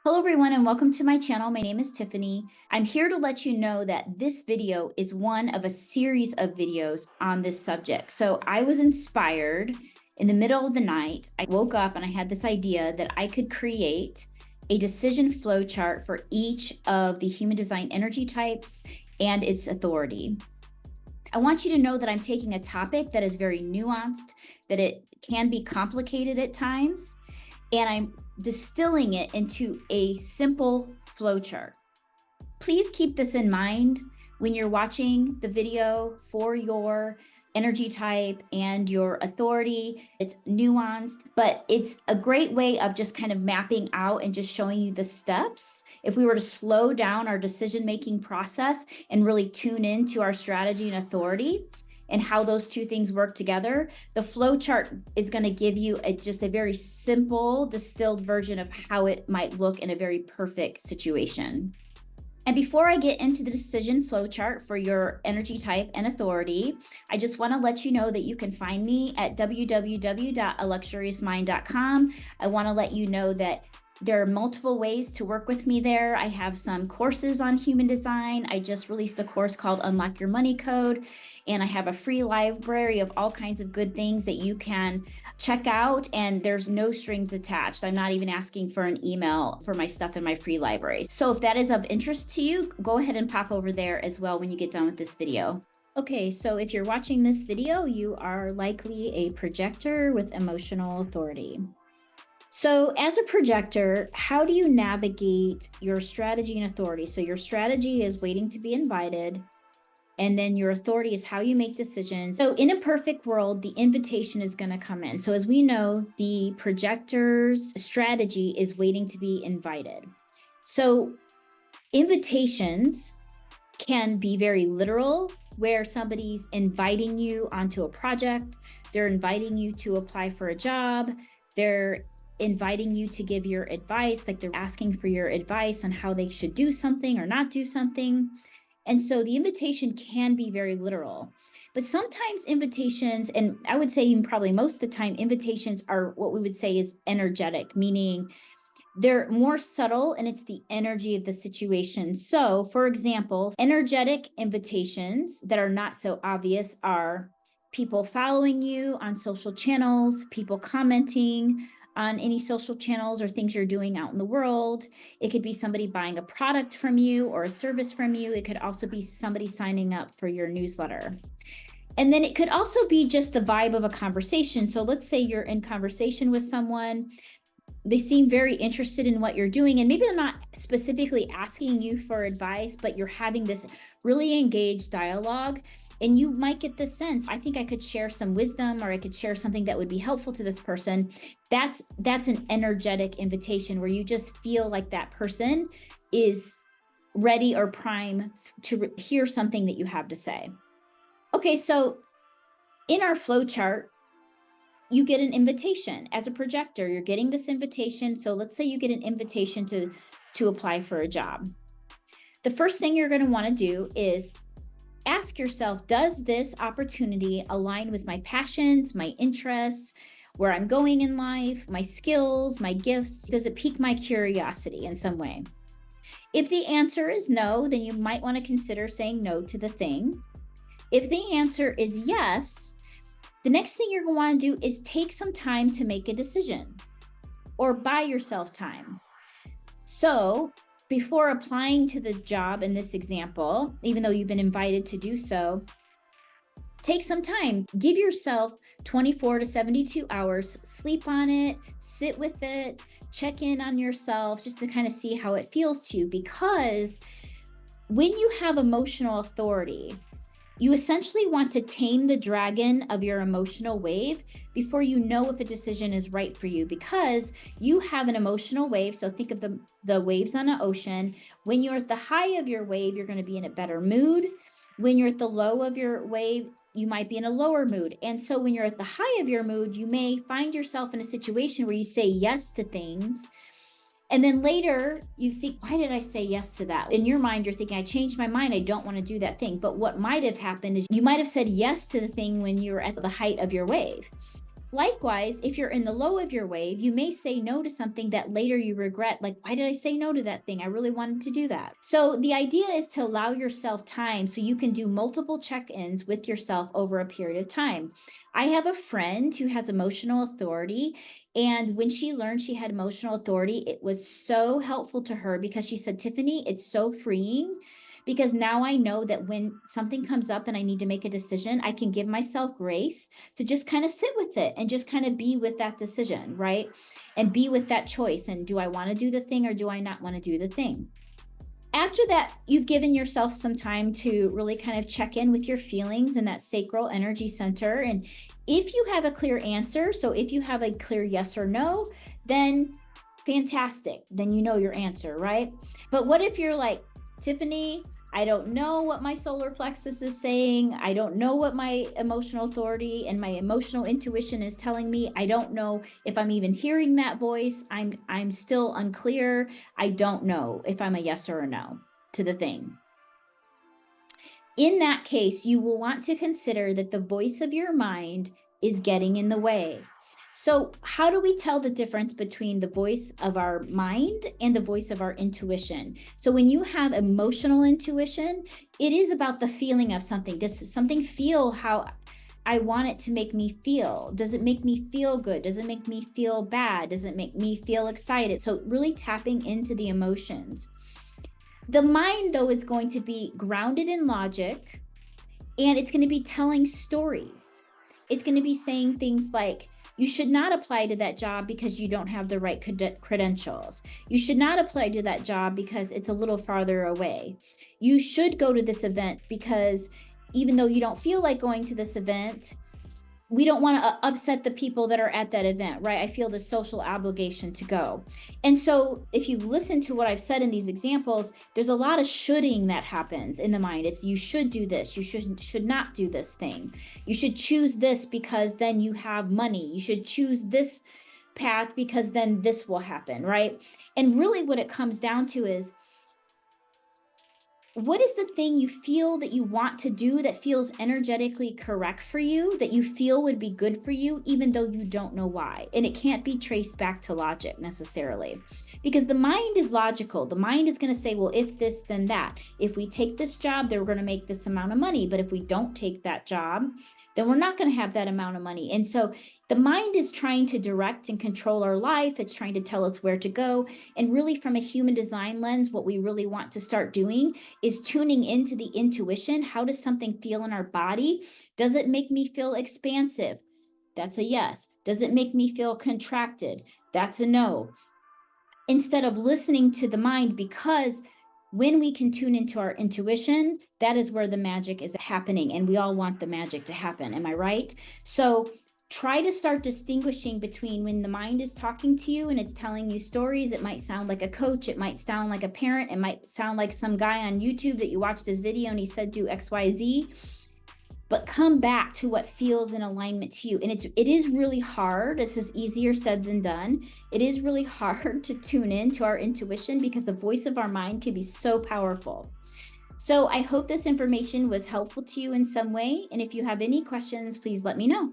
Hello everyone and welcome to my channel. My name is Tiffany. I'm here to let you know that this video is one of a series of videos on this subject. So I was inspired in the middle of the night. I woke up and I had this idea that I could create a decision flow chart for each of the human design energy types and its authority. I want you to know that I'm taking a topic that is very nuanced, that it can be complicated at times, and I'm distilling it into a simple flowchart. Please keep this in mind when you're watching the video for your energy type and your authority. It's nuanced, but it's a great way of just kind of mapping out and just showing you the steps. If we were to slow down our decision-making process and really tune into our strategy and authority, and how those two things work together, the flow chart is going to give you just a very simple, distilled version of how it might look in a very perfect situation. And before I get into the decision flow chart for your energy type and authority, I just want to let you know that you can find me at www.aluxuriousmind.com. I want to let you know that there are multiple ways to work with me there. I have some courses on human design. I just released a course called Unlock Your Money Code, and I have a free library of all kinds of good things that you can check out, and there's no strings attached. I'm not even asking for an email for my stuff in my free library. So if that is of interest to you, go ahead and pop over there as well when you get done with this video. Okay, so if you're watching this video, you are likely a projector with emotional authority. So as a projector, how do you navigate your strategy and authority? So your strategy is waiting to be invited, and then your authority is how you make decisions. So in a perfect world, the invitation is going to come in. So as we know, the projector's strategy is waiting to be invited. So invitations can be very literal, where somebody's inviting you onto a project, they're inviting you to apply for a job, they're inviting you to give your advice, like they're asking for your advice on how they should do something or not do something. And so the invitation can be very literal. But sometimes invitations, and I would say even probably most of the time, invitations are what we would say is energetic, meaning they're more subtle and it's the energy of the situation. So, for example, energetic invitations that are not so obvious are people following you on social channels, people commenting on any social channels or things you're doing out in the world. It could be somebody buying a product from you or a service from you. It could also be somebody signing up for your newsletter. And then it could also be just the vibe of a conversation. So let's say you're in conversation with someone, they seem very interested in what you're doing, and maybe they're not specifically asking you for advice, but you're having this really engaged dialogue. And you might get the sense, I think I could share some wisdom, or I could share something that would be helpful to this person. That's an energetic invitation where you just feel like that person is ready or prime to hear something that you have to say. Okay, so in our flow chart, you get an invitation as a projector. You're getting this invitation. So let's say you get an invitation to apply for a job. The first thing you're going to want to do is ask yourself, does this opportunity align with my passions, my interests, where I'm going in life, my skills, my gifts? Does it pique my curiosity in some way? If the answer is no, then you might want to consider saying no to the thing. If the answer is yes, the next thing you're going to want to do is take some time to make a decision, or buy yourself time. So before applying to the job in this example, even though you've been invited to do so, take some time. Give yourself 24 to 72 hours, sleep on it, sit with it, check in on yourself just to kind of see how it feels to you. Because when you have emotional authority, you essentially want to tame the dragon of your emotional wave before you know if a decision is right for you, because you have an emotional wave. So think of the waves on an ocean. When you're at the high of your wave, you're going to be in a better mood. When you're at the low of your wave, you might be in a lower mood. And so when you're at the high of your mood, you may find yourself in a situation where you say yes to things. And then later you think, why did I say yes to that? In your mind, you're thinking, I changed my mind. I don't want to do that thing. But what might have happened is you might have said yes to the thing when you were at the height of your wave. Likewise, if you're in the low of your wave, you may say no to something that later you regret, like, why did I say no to that thing? I really wanted to do that. So the idea is to allow yourself time so you can do multiple check-ins with yourself over a period of time. I have a friend who has emotional authority, and when she learned she had emotional authority, it was so helpful to her because she said, Tiffany, it's so freeing because now I know that when something comes up and I need to make a decision, I can give myself grace to just kind of sit with it and just kind of be with that decision, right? And be with that choice. And do I want to do the thing or do I not want to do the thing? After that, you've given yourself some time to really kind of check in with your feelings in that sacral energy center. And if you have a clear answer, so if you have a clear yes or no, then fantastic. Then you know your answer, right? But what if you're like, Tiffany, I don't know what my solar plexus is saying. I don't know what my emotional authority and my emotional intuition is telling me. I don't know if I'm even hearing that voice. I'm still unclear. I don't know if I'm a yes or a no to the thing. In that case, you will want to consider that the voice of your mind is getting in the way. So, how do we tell the difference between the voice of our mind and the voice of our intuition? So, when you have emotional intuition, it is about the feeling of something. Does something feel how I want it to make me feel? Does it make me feel good? Does it make me feel bad? Does it make me feel excited? So, really tapping into the emotions. The mind, though, is going to be grounded in logic and it's going to be telling stories. It's going to be saying things like, you should not apply to that job because you don't have the right credentials. You should not apply to that job because it's a little farther away. You should go to this event because even though you don't feel like going to this event, we don't want to upset the people that are at that event, right? I feel the social obligation to go. And so if you've listened to what I've said in these examples, there's a lot of shoulding that happens in the mind. It's you should do this, you should not do this thing. You should choose this because then you have money. You should choose this path because then this will happen, right? And really what it comes down to is, what is the thing you feel that you want to do that feels energetically correct for you, that you feel would be good for you, even though you don't know why? And it can't be traced back to logic necessarily, because the mind is logical. The mind is going to say, well, if this, then that. If we take this job, then we're going to make this amount of money. But if we don't take that job, then we're not going to have that amount of money. And so the mind is trying to direct and control our life. It's trying to tell us where to go. And really, from a human design lens, what we really want to start doing is tuning into the intuition. How does something feel in our body? Does it make me feel expansive? That's a yes. Does it make me feel contracted? That's a no. Instead of listening to the mind, because when we can tune into our intuition, that is where the magic is happening. And we all want the magic to happen. Am I right? So try to start distinguishing between when the mind is talking to you and it's telling you stories. It might sound like a coach. It might sound like a parent. It might sound like some guy on YouTube that you watch this video and he said do XYZ. But come back to what feels in alignment to you. And it is really hard. This is easier said than done. It is really hard to tune in to our intuition because the voice of our mind can be so powerful. So I hope this information was helpful to you in some way. And if you have any questions, please let me know.